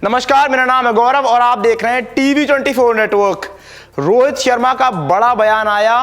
नमस्कार, मेरा नाम है गौरव और आप देख रहे हैं टीवी 24 नेटवर्क। रोहित शर्मा का बड़ा बयान आया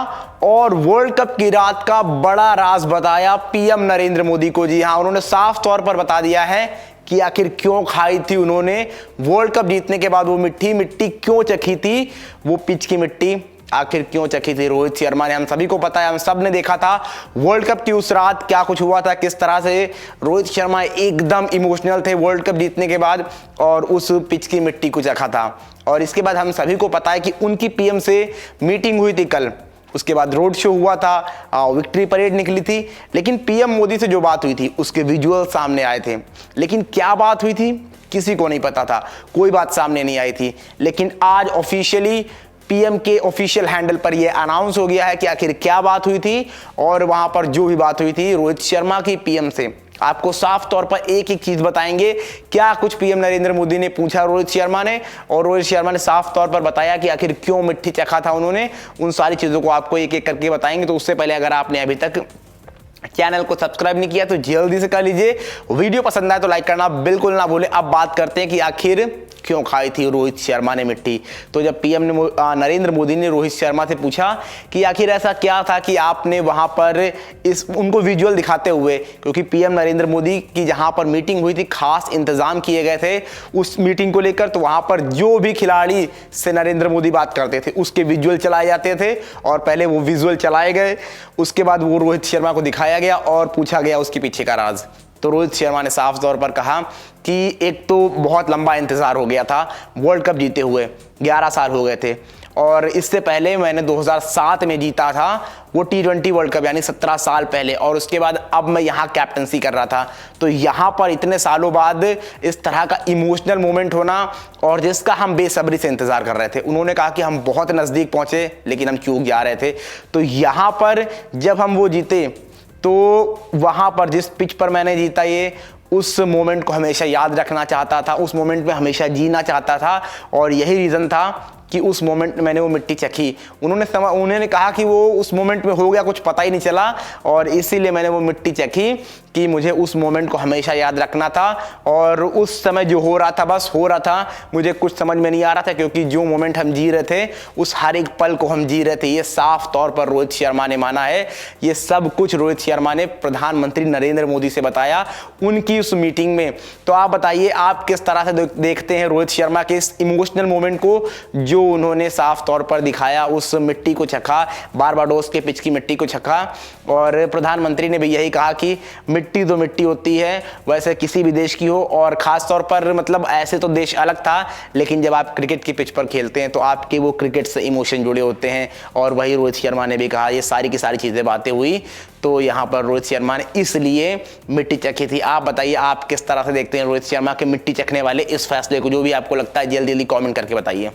और वर्ल्ड कप की रात का बड़ा राज बताया पीएम नरेंद्र मोदी को। जी हां, उन्होंने साफ तौर पर बता दिया है कि आखिर क्यों खाई थी उन्होंने वर्ल्ड कप जीतने के बाद वो मिट्टी क्यों चखी थी, वो पिच की मिट्टी आखिर क्यों चखी थी रोहित शर्मा ने। हम सभी को पता है, हम सब ने देखा था वर्ल्ड कप की उस रात क्या कुछ हुआ था, किस तरह से रोहित शर्मा एकदम इमोशनल थे वर्ल्ड कप जीतने के बाद और उस पिच की मिट्टी को चखा था। और इसके बाद हम सभी को पता है कि उनकी पीएम से मीटिंग हुई थी कल, उसके बाद रोड शो हुआ था, विक्ट्री परेड निकली थी, लेकिन पीएम मोदी से जो बात हुई थी उसके विजुअल सामने आए थे। लेकिन क्या बात हुई थी किसी को नहीं पता था, कोई बात सामने नहीं आई थी। लेकिन आज ऑफिशियली पीएम के ऑफिशियल हैंडल पर यह अनाउंस हो गया है कि आखिर क्या बात हुई थी। और वहां पर जो भी बात हुई थी रोहित शर्मा की पीएम से, आपको साफ तौर पर एक एक चीज बताएंगे क्या कुछ पीएम नरेंद्र मोदी ने पूछा रोहित शर्मा ने, और रोहित शर्मा ने साफ तौर पर बताया कि आखिर क्यों मिट्टी चखा था उन्होंने। उन सारी चीजों को आपको एक एक करके बताएंगे। तो उससे पहले अगर आपने अभी तक चैनल को सब्सक्राइब नहीं किया तो जल्दी से कर लीजिए। वीडियो पसंद आए तो लाइक करना बिल्कुल ना भूलें। अब बात करते हैं कि आखिर क्यों खाई थी रोहित शर्मा ने मिट्टी। तो जब पीएम नरेंद्र मोदी ने रोहित शर्मा से पूछा कि आखिर ऐसा क्या था कि आपने वहां पर उनको विजुअल दिखाते हुए, क्योंकि पीएम नरेंद्र मोदी की जहां पर मीटिंग हुई थी खास इंतजाम किए गए थे उस मीटिंग को लेकर, तो वहां पर जो भी खिलाड़ी से नरेंद्र मोदी बात करते थे उसके विजुअल चलाए जाते थे और पहले वो विजुअल चलाए गए, उसके बाद वो रोहित शर्मा को दिखाया गया और पूछा गया उसके पीछे का राज। तो रोहित शर्मा ने साफ तौर पर कहा कि एक तो बहुत लंबा इंतजार हो गया था वर्ल्ड कप जीते हुए, 11 साल हो गए थे, और इससे पहले मैंने 2007 में जीता था वो T20 वर्ल्ड कप, यानी 17 साल पहले, और उसके बाद अब मैं यहाँ कैप्टनसी कर रहा था। तो यहाँ पर इतने सालों बाद इस तरह का इमोशनल मोमेंट होना और जिसका हम बेसब्री से इंतजार कर रहे थे। उन्होंने कहा कि हम बहुत नज़दीक पहुँचे लेकिन हम चूक जा रहे थे। तो यहाँ पर जब हम वो जीते तो वहां पर जिस पिच पर मैंने जीता, ये उस मोमेंट को हमेशा याद रखना चाहता था, उस मोमेंट में हमेशा जीना चाहता था, और यही रीज़न था कि उस मोमेंट में मैंने वो मिट्टी चखी। उन्होंने कहा कि वो उस मोमेंट में हो गया कुछ पता ही नहीं चला और इसीलिए मैंने वो मिट्टी चखी कि मुझे उस मोमेंट को हमेशा याद रखना था। और उस समय जो हो रहा था बस हो रहा था, मुझे कुछ समझ में नहीं आ रहा था, क्योंकि जो मोमेंट हम जी रहे थे उस हर एक पल को हम जी रहे थे। ये साफ तौर पर रोहित शर्मा ने माना है। ये सब कुछ रोहित शर्मा ने प्रधानमंत्री नरेंद्र मोदी से बताया उनकी उस मीटिंग में। तो आप बताइए आप किस तरह से देखते हैं रोहित शर्मा के इस इमोशनल मोमेंट को जो उन्होंने साफ तौर पर दिखाया, उस मिट्टी को चखा, बारबाडोस के पिच की मिट्टी को चखा। और प्रधानमंत्री ने भी यही कहा कि मिट्टी तो मिट्टी होती है, वैसे किसी भी देश की हो, और खास तौर पर मतलब ऐसे तो देश अलग था, लेकिन जब आप क्रिकेट की पिच पर खेलते हैं तो आपके वो क्रिकेट से इमोशन जुड़े होते हैं। और वही रोहित शर्मा ने भी कहा, ये सारी की सारी चीज़ें बातें हुई। तो यहाँ पर रोहित शर्मा ने इसलिए मिट्टी चखी थी। आप बताइए आप किस तरह से देखते हैं रोहित शर्मा के मिट्टी चखने वाले इस फैसले को, जो भी आपको लगता है जल्दी जल्दी कमेंट करके बताइए।